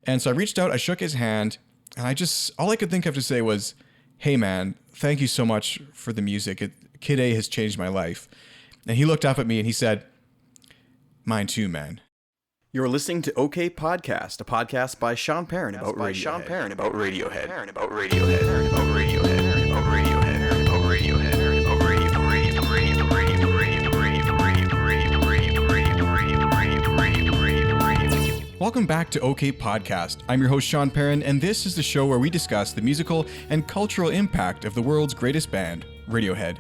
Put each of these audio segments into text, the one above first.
And so I reached out, I shook his hand, and all I could think of to say was, hey man, thank you so much for the music. Kid A has changed my life. And he looked up at me and he said, mine too, man. You're listening to OK Podcast, a podcast by Sean Perrin about Radiohead. About Radiohead. About Radiohead. About Radiohead. About Radiohead. About Radiohead. About Welcome back to OK Podcast. I'm your host Sean Perrin, and this is the show where we discuss the musical and cultural impact of the world's greatest band, Radiohead.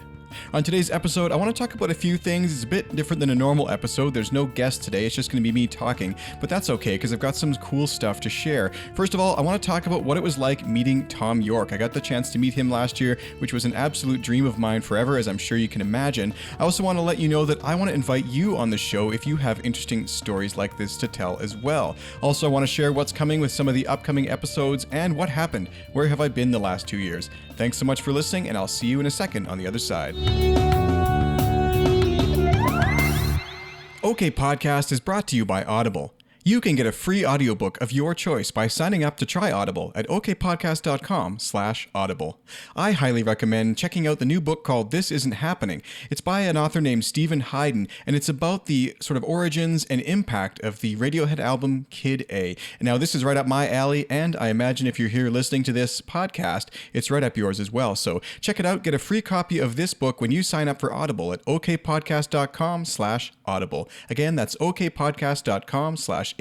On today's episode, I want to talk about a few things. It's a bit different than a normal episode. There's no guest today. It's just going to be me talking, but that's okay because I've got some cool stuff to share. First of all, I want to talk about what it was like meeting Thom Yorke. I got the chance to meet him last year, which was an absolute dream of mine forever, as I'm sure you can imagine. I also want to let you know that I want to invite you on the show if you have interesting stories like this to tell as well. Also, I want to share what's coming with some of the upcoming episodes and what happened. Where have I been the last 2 years? Thanks so much for listening, and I'll see you in a second on the other side. OK Podcast is brought to you by Audible. You can get a free audiobook of your choice by signing up to try Audible at okpodcast.com/audible. I highly recommend checking out the new book called This Isn't Happening. It's by an author named Stephen Hayden, and it's about the sort of origins and impact of the Radiohead album Kid A. And now this is right up my alley, and I imagine if you're here listening to this podcast, it's right up yours as well. So check it out. Get a free copy of this book when you sign up for Audible at okpodcast.com/audible. Again, that's okpodcast.com/audible.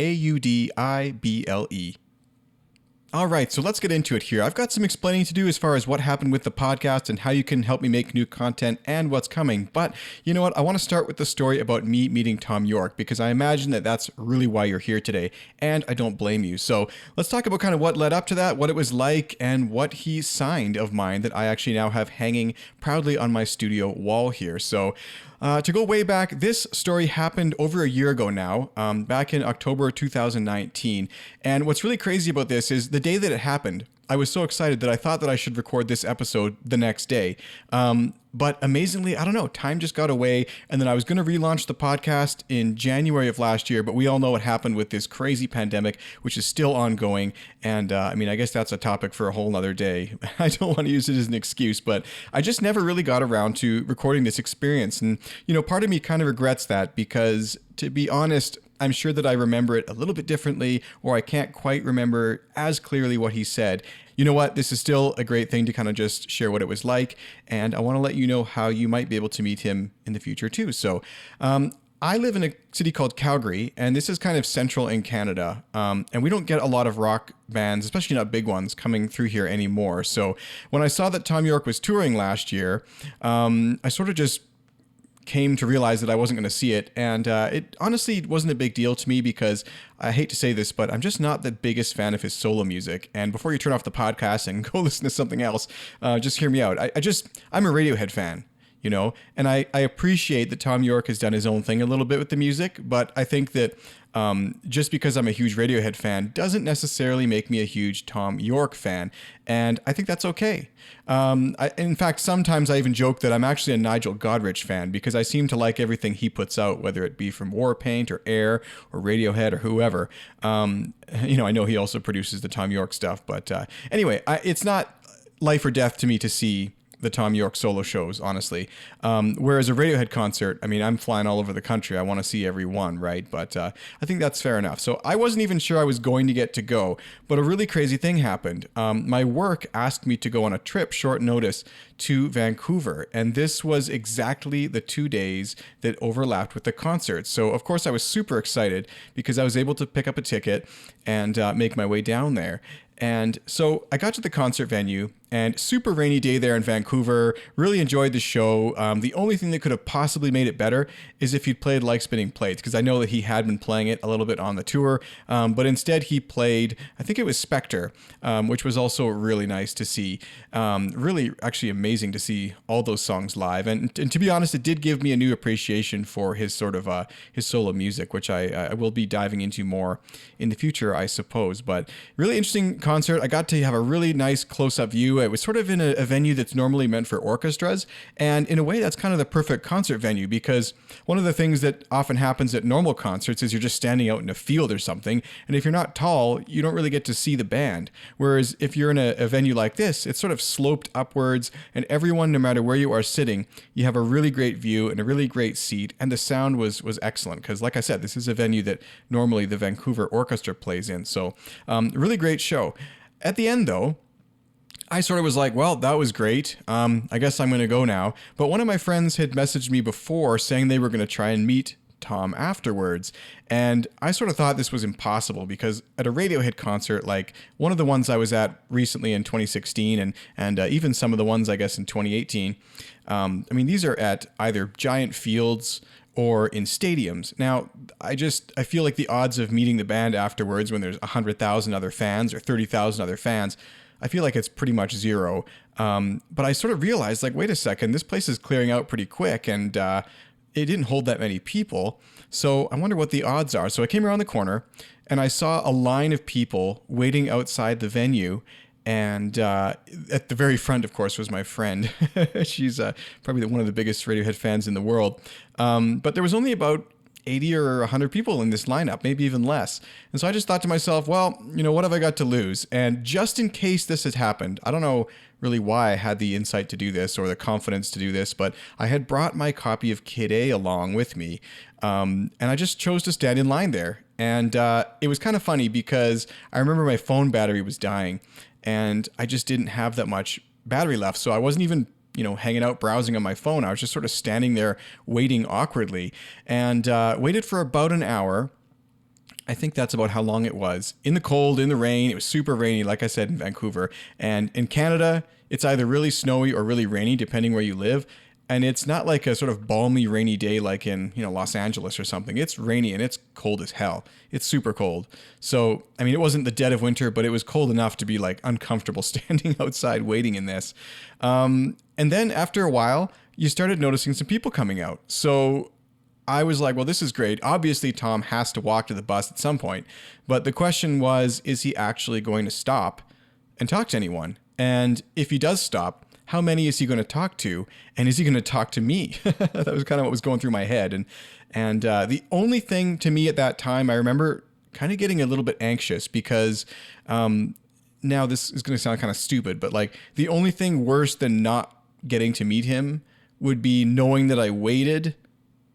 All right, so let's get into it here. I've got some explaining to do as far as what happened with the podcast and how you can help me make new content and what's coming. But you know what? I want to start with the story about me meeting Thom Yorke because I imagine that that's really why you're here today, and I don't blame you. So let's talk about kind of what led up to that, what it was like, and what he signed of mine that I actually now have hanging proudly on my studio wall here. So to go way back, this story happened over a year ago now, back in October 2019. And what's really crazy about this is the day that it happened, I was so excited that I thought that I should record this episode the next day. But amazingly, I don't know, time just got away. And then I was going to relaunch the podcast in January of last year, but we all know what happened with this crazy pandemic, which is still ongoing. And I mean, I guess that's a topic for a whole nother day. I don't want to use it as an excuse, but I just never really got around to recording this experience. And, you know, part of me kind of regrets that because, to be honest, I'm sure that I remember it a little bit differently, or I can't quite remember as clearly what he said. You know what? This is still a great thing to kind of just share what it was like, and I want to let you know how you might be able to meet him in the future too. So, I live in a city called Calgary, and this is kind of central in Canada, and we don't get a lot of rock bands, especially not big ones, coming through here anymore. So when I saw that Thom Yorke was touring last year, I sort of just came to realize that I wasn't going to see it, and it honestly wasn't a big deal to me because I hate to say this, but I'm just not the biggest fan of his solo music. And before you turn off the podcast and go listen to something else, just hear me out. I'm a Radiohead fan, you know, and I appreciate that Thom Yorke has done his own thing a little bit with the music, but I think that just because I'm a huge Radiohead fan doesn't necessarily make me a huge Thom Yorke fan, and I think that's okay. In fact, sometimes I even joke that I'm actually a Nigel Godrich fan because I seem to like everything he puts out, whether it be from Warpaint or Air or Radiohead or whoever. You know, I know he also produces the Thom Yorke stuff, but anyway, it's not life or death to me to see the Thom Yorke solo shows, honestly. Whereas a Radiohead concert, I mean, I'm flying all over the country. I want to see every one, right? But I think that's fair enough. So I wasn't even sure I was going to get to go, but a really crazy thing happened. My work asked me to go on a trip, short notice, to Vancouver. And this was exactly the 2 days that overlapped with the concert. So, of course, I was super excited because I was able to pick up a ticket and make my way down there. And so I got to the concert venue, and super rainy day there in Vancouver. Really enjoyed the show. The only thing that could have possibly made it better is if he'd played Like Spinning Plates, because I know that he had been playing it a little bit on the tour. But instead he played, I think it was Spectre, which was also really nice to see. Really actually amazing to see all those songs live. And to be honest, it did give me a new appreciation for his sort of his solo music, which I will be diving into more in the future, I suppose. But really interesting concert. I got to have a really nice close-up view venue. It was sort of in a venue that's normally meant for orchestras. And in a way, that's kind of the perfect concert venue, because one of the things that often happens at normal concerts is you're just standing out in a field or something. And if you're not tall, you don't really get to see the band. Whereas if you're in a venue like this, it's sort of sloped upwards, and everyone, no matter where you are sitting, you have a really great view and a really great seat. And the sound was excellent, because like I said, this is a venue that normally the Vancouver Orchestra plays in. So really great show. At the end, though, I sort of was like, well, that was great. I guess I'm going to go now. But one of my friends had messaged me before saying they were going to try and meet Thom afterwards. And I sort of thought this was impossible, because at a Radiohead concert, like one of the ones I was at recently in 2016 and even some of the ones, I guess, in 2018, I mean, these are at either giant fields or in stadiums. Now, I feel like the odds of meeting the band afterwards when there's 100,000 other fans or 30,000 other fans, I feel like it's pretty much zero. But I sort of realized, like, wait a second, this place is clearing out pretty quick, and it didn't hold that many people. So I wonder what the odds are. So I came around the corner and I saw a line of people waiting outside the venue. And at the very front, of course, was my friend. She's probably one of the biggest Radiohead fans in the world. But there was only about 80 or 100 people in this lineup, maybe even less. And so I just thought to myself, well, you know, what have I got to lose? And just in case this had happened, I don't know really why I had the insight to do this or the confidence to do this, but I had brought my copy of Kid A along with me. And I just chose to stand in line there. And it was kind of funny, because I remember my phone battery was dying and I just didn't have that much battery left. So I wasn't even, you know, hanging out browsing on my phone. I was just sort of standing there waiting awkwardly, and waited for about an hour. I think that's about how long it was. In the cold, in the rain. It was super rainy, like I said, in Vancouver. And in Canada, it's either really snowy or really rainy, depending where you live. And it's not like a sort of balmy rainy day like in, you know, Los Angeles or something. It's rainy and it's cold as hell. It's super cold. So, I mean, it wasn't the dead of winter, but it was cold enough to be like uncomfortable standing outside waiting in this. And then after a while, you started noticing some people coming out. So I was like, well, this is great. Obviously, Thom has to walk to the bus at some point. But the question was, is he actually going to stop and talk to anyone? And if he does stop, how many is he going to talk to? And is he going to talk to me? That was kind of what was going through my head. And the only thing to me at that time, I remember kind of getting a little bit anxious, because now this is going to sound kind of stupid, but like the only thing worse than not getting to meet him would be knowing that I waited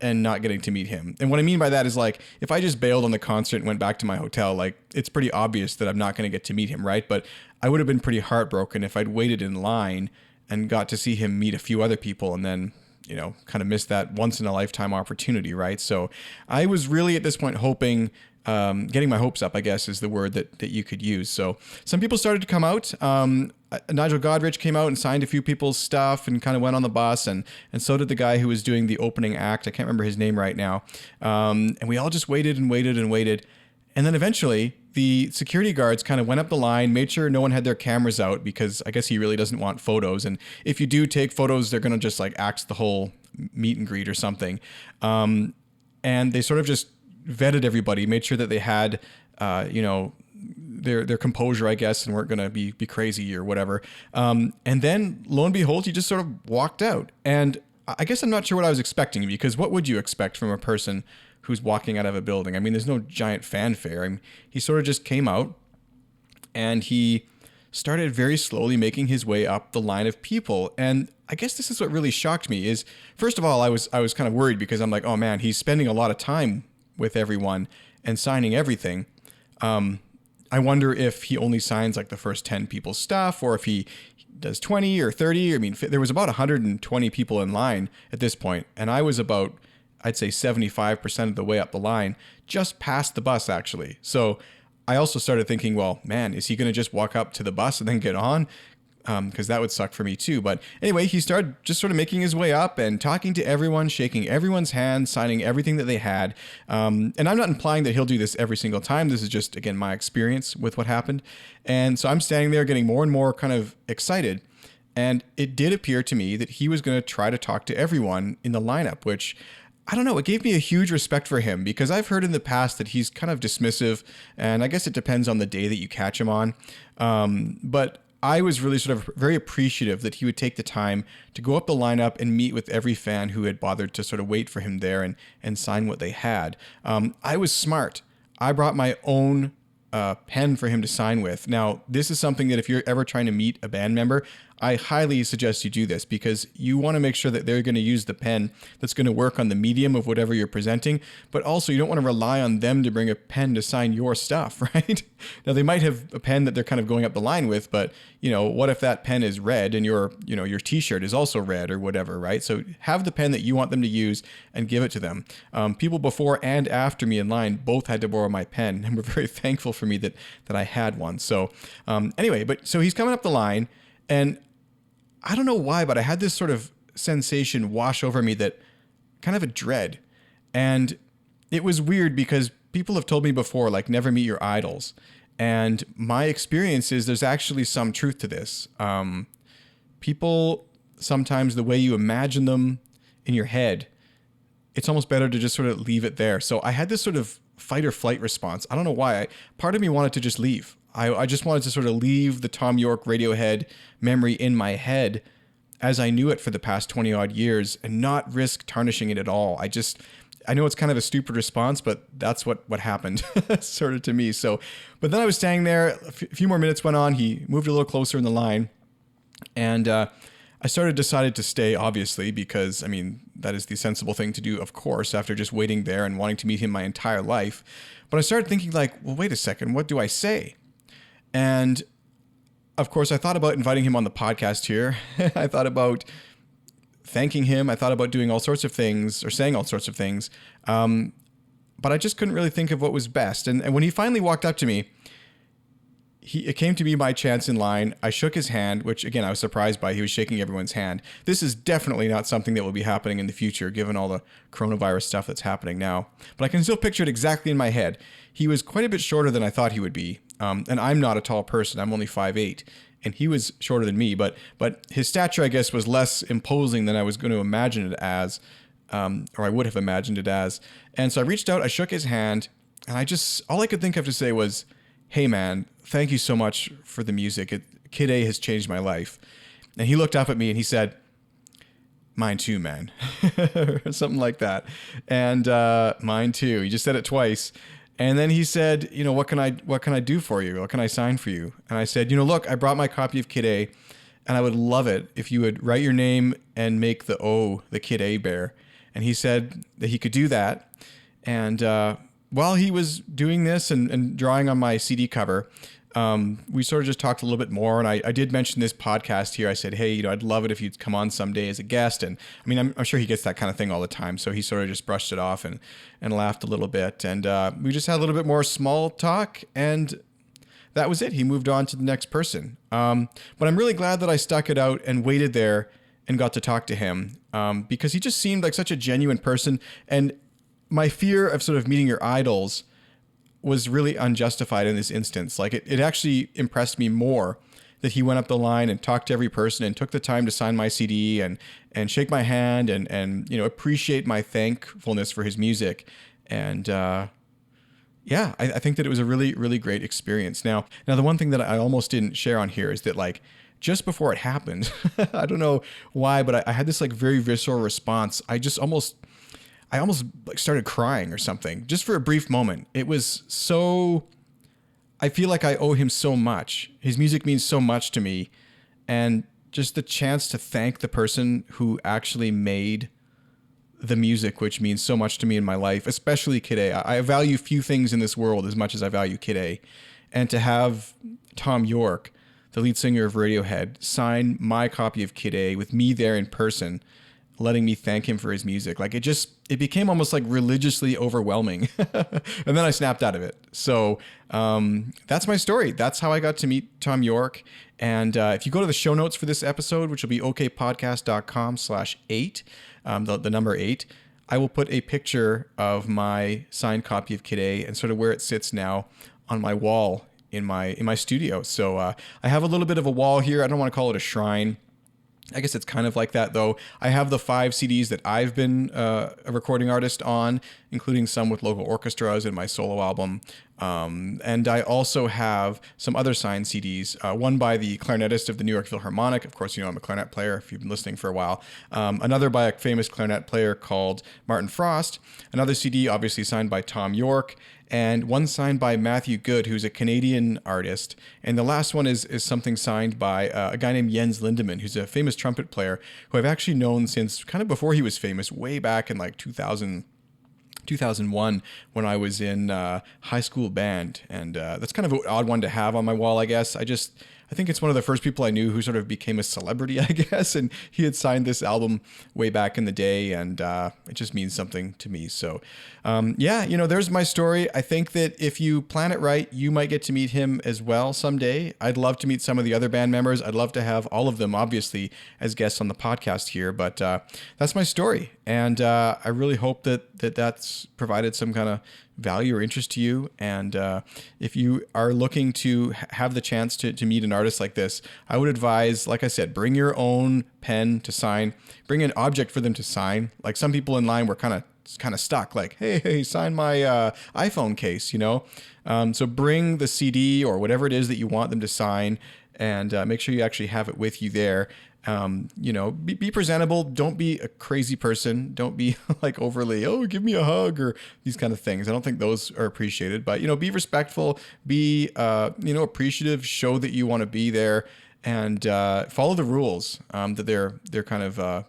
and not getting to meet him. And what I mean by that is, like, if I just bailed on the concert and went back to my hotel, like, it's pretty obvious that I'm not going to get to meet him, right? But I would have been pretty heartbroken if I'd waited in line and got to see him meet a few other people and then, you know, kind of missed that once in a lifetime opportunity, right? So I was really at this point hoping, getting my hopes up, I guess, is the word that you could use. So some people started to come out. Nigel Godrich came out and signed a few people's stuff and kind of went on the bus, and so did the guy who was doing the opening act. I can't remember his name right now. And we all just waited and waited and waited. And then eventually the security guards kind of went up the line, made sure no one had their cameras out, because I guess he really doesn't want photos. And if you do take photos, they're going to just like axe the whole meet and greet or something. And they sort of just vetted everybody, made sure that they had, you know, their composure, I guess, and weren't going to be crazy or whatever. And then lo and behold, he just sort of walked out. And I guess I'm not sure what I was expecting, because what would you expect from a person who's walking out of a building? I mean, there's no giant fanfare. I mean, he sort of just came out and he started very slowly making his way up the line of people. And I guess this is what really shocked me is, first of all, I was kind of worried, because I'm like, oh man, he's spending a lot of time with everyone and signing everything. I wonder if he only signs like the first 10 people's stuff, or if he does 20 or 30. I mean, there was about 120 people in line at this point, and I was about, I'd say 75% of the way up the line, just past the bus actually. So I also started thinking, well, man, is he going to just walk up to the bus and then get on? Because that would suck for me too. But anyway, he started just sort of making his way up and talking to everyone, shaking everyone's hand, signing everything that they had. And I'm not implying that he'll do this every single time. This is just, again, my experience with what happened. And so I'm standing there getting more and more kind of excited. And it did appear to me that he was going to try to talk to everyone in the lineup, which, I don't know, it gave me a huge respect for him, because I've heard in the past that he's kind of dismissive, and I guess it depends on the day that you catch him on. But I was really sort of very appreciative that he would take the time to go up the lineup and meet with every fan who had bothered to sort of wait for him there and sign what they had. I was smart. I brought my own pen for him to sign with. Now, this is something that if you're ever trying to meet a band member, I highly suggest you do this, because you want to make sure that they're going to use the pen that's going to work on the medium of whatever you're presenting, but also you don't want to rely on them to bring a pen to sign your stuff, right? Now, they might have a pen that they're kind of going up the line with, but, what if that pen is red and your t-shirt is also red or whatever, right? So have the pen that you want them to use and give it to them. People before and after me in line both had to borrow my pen, and were very thankful for me that I had one. So anyway, so he's coming up the line, and I don't know why, but I had this sort of sensation wash over me, that kind of a dread. And it was weird, because people have told me before, like, never meet your idols. And my experience is there's actually some truth to this. People, sometimes the way you imagine them in your head, it's almost better to just sort of leave it there. So I had this sort of fight or flight response. I don't know why. Part of me wanted to just leave. I just wanted to sort of leave the Thom Yorke Radiohead memory in my head as I knew it for the past 20 odd years, and not risk tarnishing it at all. I know it's kind of a stupid response, but that's what happened sort of to me. So, but then I was standing there, a few more minutes went on. He moved a little closer in the line, and I decided to stay, obviously, because, that is the sensible thing to do, of course, after just waiting there and wanting to meet him my entire life. But I started thinking, like, well, wait a second, what do I say? And of course, I thought about inviting him on the podcast here. I thought about thanking him. I thought about doing all sorts of things, or saying all sorts of things. But I just couldn't really think of what was best. And when he finally walked up to me, it came to be my chance in line. I shook his hand, which, again, I was surprised by. He was shaking everyone's hand. This is definitely not something that will be happening in the future, given all the coronavirus stuff that's happening now. But I can still picture it exactly in my head. He was quite a bit shorter than I thought he would be. And I'm not a tall person. I'm only 5'8", and he was shorter than me. But his stature, I guess, was less imposing than I was going to imagine it as, or I would have imagined it as. And so I reached out, I shook his hand, and all I could think of to say was, "Hey, man, thank you so much for the music. Kid A has changed my life." And he looked up at me and he said, "Mine too, man." Or something like that. And mine too. He just said it twice. And then he said, what can I do for you? What can I sign for you? And I said, look, I brought my copy of Kid A, and I would love it if you would write your name and make the O, the Kid A bear. And he said that he could do that. And while he was doing this and drawing on my CD cover, we sort of just talked a little bit more, and I did mention this podcast here. I said, hey, I'd love it if you'd come on someday as a guest. And I'm sure he gets that kind of thing all the time. So he sort of just brushed it off and laughed a little bit. And we just had a little bit more small talk, and that was it. He moved on to the next person. But I'm really glad that I stuck it out and waited there and got to talk to him, because he just seemed like such a genuine person. And my fear of sort of meeting your idols was really unjustified in this instance. Like it actually impressed me more that he went up the line and talked to every person and took the time to sign my CD and shake my hand and appreciate my thankfulness for his music. And I think that it was a really, really great experience. Now the one thing that I almost didn't share on here is that, like, just before it happened, I don't know why, but I had this like very visceral response. I almost like started crying or something, just for a brief moment. It was so, I feel like I owe him so much. His music means so much to me. And just the chance to thank the person who actually made the music, which means so much to me in my life, especially Kid A. I value few things in this world as much as I value Kid A. And to have Thom Yorke, the lead singer of Radiohead, sign my copy of Kid A with me there in person, letting me thank him for his music. Like it became almost like religiously overwhelming. And then I snapped out of it. So that's my story. That's how I got to meet Thom Yorke. And if you go to the show notes for this episode, which will be okpodcast.com/8, the number 8, I will put a picture of my signed copy of Kid A and sort of where it sits now on my wall in my studio. So I have a little bit of a wall here. I don't want to call it a shrine. I guess it's kind of like that, though. I have the 5 CDs that I've been a recording artist on, including some with local orchestras in my solo album. And I also have some other signed CDs, one by the clarinetist of the New York Philharmonic. Of course, you know I'm a clarinet player if you've been listening for a while. Another by a famous clarinet player called Martin Frost. Another CD, obviously signed by Thom Yorke. And one signed by Matthew Good, who's a Canadian artist. And the last one is something signed by a guy named Jens Lindemann, who's a famous trumpet player who I've actually known since kind of before he was famous, way back in like 2001 when I was in high school band. And that's kind of an odd one to have on my wall, I guess. I think it's one of the first people I knew who sort of became a celebrity, I guess. And he had signed this album way back in the day, and it just means something to me. So, yeah, you know, there's my story. I think that if you plan it right, you might get to meet him as well someday. I'd love to meet some of the other band members. I'd love to have all of them, obviously, as guests on the podcast here. But that's my story. And I really hope that's provided some kind of value or interest to you. And if you are looking to have the chance to meet an artist like this, I would advise, like I said, bring your own pen to sign, bring an object for them to sign. Like some people in line were kind of stuck, like, hey, sign my iPhone case, you know? So bring the CD or whatever it is that you want them to sign, and make sure you actually have it with you there. You know, be presentable. Don't be a crazy person. Don't be like overly, oh, give me a hug or these kind of things. I don't think those are appreciated, but, you know, be respectful, be, you know, appreciative, show that you want to be there, and follow the rules that they're kind of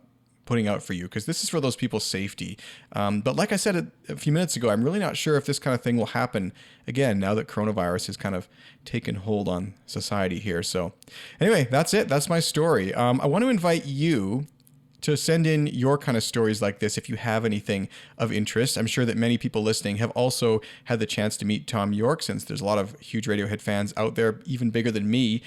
putting out for you, because this is for those people's safety. But like I said a few minutes ago, I'm really not sure if this kind of thing will happen again now that coronavirus has kind of taken hold on society here. So anyway, that's it. That's my story. I want to invite you to send in your kind of stories like this if you have anything of interest. I'm sure that many people listening have also had the chance to meet Thom Yorke, since there's a lot of huge Radiohead fans out there, even bigger than me,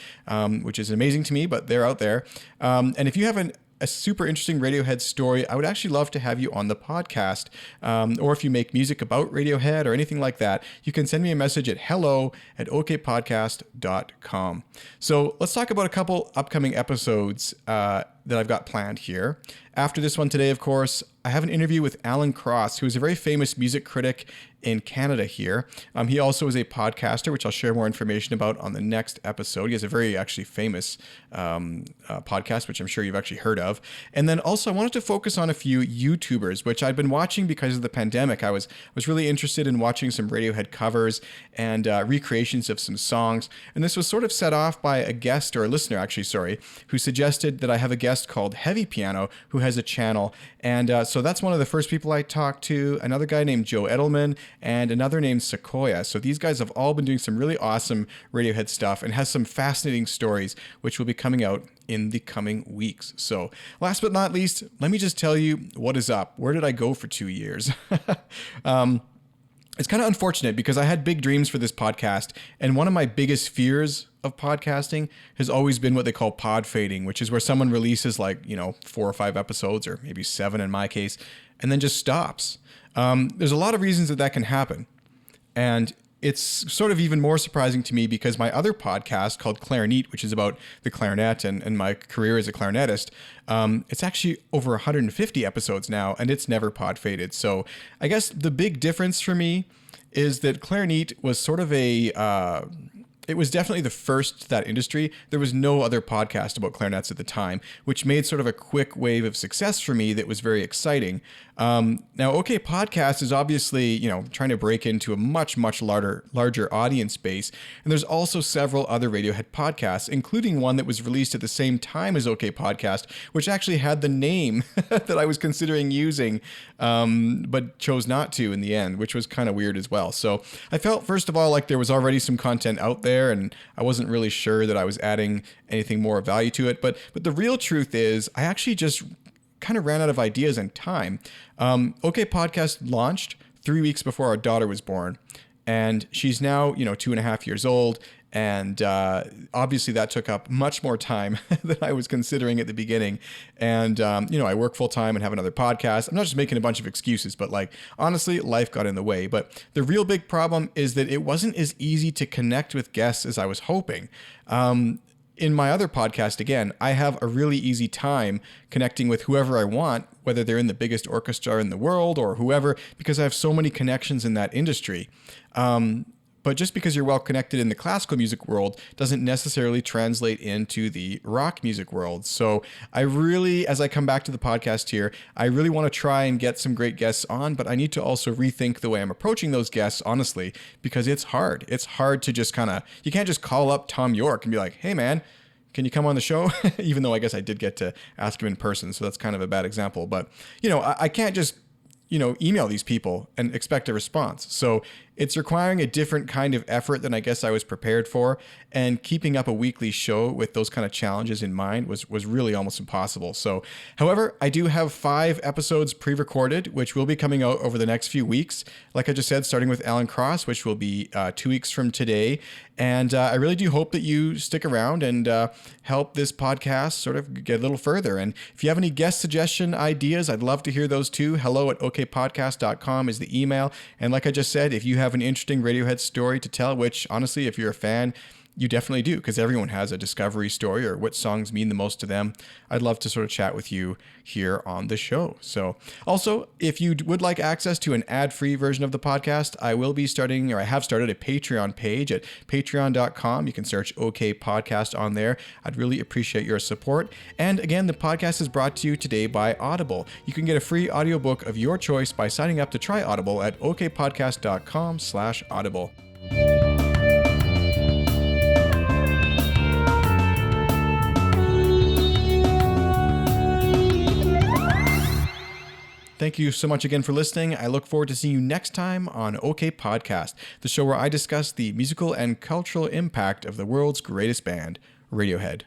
which is amazing to me, but they're out there. And if you have a super interesting Radiohead story, I would actually love to have you on the podcast. Or if you make music about Radiohead or anything like that, you can send me a message at hello@okpodcast.com. So let's talk about a couple upcoming episodes that I've got planned here. After this one today, of course, I have an interview with Alan Cross, who is a very famous music critic in Canada here. He also is a podcaster, which I'll share more information about on the next episode. He has a very actually famous podcast, which I'm sure you've actually heard of. And then also I wanted to focus on a few YouTubers, which I've been watching because of the pandemic. I was really interested in watching some Radiohead covers and recreations of some songs. And this was sort of set off by a guest, or a listener actually, sorry, who suggested that I have a guest called Heavy Piano who has a channel. And so that's one of the first people I talked to, another guy named Joe Edelman, and another named Sequoia. So these guys have all been doing some really awesome Radiohead stuff and has some fascinating stories, which will be coming out in the coming weeks. So last but not least, let me just tell you what is up. Where did I go for 2 years? It's kind of unfortunate because I had big dreams for this podcast, and one of my biggest fears of podcasting has always been what they call pod fading, which is where someone releases 4 or 5 episodes, or maybe 7 in my case, and then just stops. There's a lot of reasons that can happen, and it's sort of even more surprising to me because my other podcast called Clarinet, which is about the clarinet and my career as a clarinetist, it's actually over 150 episodes now, and it's never pod faded. So I guess the big difference for me is that Clarinet was sort of it was definitely the first to that industry. There was no other podcast about clarinets at the time, which made sort of a quick wave of success for me that was very exciting. Now, OK Podcast is obviously, trying to break into a much, much larger audience base. And there's also several other Radiohead podcasts, including one that was released at the same time as OK Podcast, which actually had the name that I was considering using, but chose not to in the end, which was kind of weird as well. So I felt, first of all, like there was already some content out there, and I wasn't really sure that I was adding anything more value to it. But the real truth is I actually just kind of ran out of ideas and time. OK Podcast launched 3 weeks before our daughter was born, and she's now, 2.5 years old. And obviously that took up much more time than I was considering at the beginning. And, I work full time and have another podcast. I'm not just making a bunch of excuses, but honestly, life got in the way. But the real big problem is that it wasn't as easy to connect with guests as I was hoping. In my other podcast, again, I have a really easy time connecting with whoever I want, whether they're in the biggest orchestra in the world or whoever, because I have so many connections in that industry. But just because you're well connected in the classical music world doesn't necessarily translate into the rock music world. So I really, as I come back to the podcast here, I really want to try and get some great guests on, but I need to also rethink the way I'm approaching those guests, honestly, because it's hard. It's hard to just you can't just call up Thom Yorke and be like, hey man, can you come on the show? Even though I guess I did get to ask him in person, so that's kind of a bad example. But, I can't just email these people and expect a response. So it's requiring a different kind of effort than I guess I was prepared for. And keeping up a weekly show with those kind of challenges in mind was really almost impossible. So, however, I do have 5 episodes pre-recorded, which will be coming out over the next few weeks. Like I just said, starting with Alan Cross, which will be 2 weeks from today. And I really do hope that you stick around and help this podcast sort of get a little further. And if you have any guest suggestion ideas, I'd love to hear those too. hello@okpodcast.com is the email. And like I just said, if you have an interesting Radiohead story to tell, which honestly, if you're a fan, you definitely do, because everyone has a discovery story or what songs mean the most to them. I'd love to sort of chat with you here on the show. So also, if you would like access to an ad-free version of the podcast, I have started a Patreon page at patreon.com. You can search OK Podcast on there. I'd really appreciate your support. And again, the podcast is brought to you today by Audible. You can get a free audiobook of your choice by signing up to try Audible at okpodcast.com/audible. Thank you so much again for listening. I look forward to seeing you next time on OK Podcast, the show where I discuss the musical and cultural impact of the world's greatest band, Radiohead.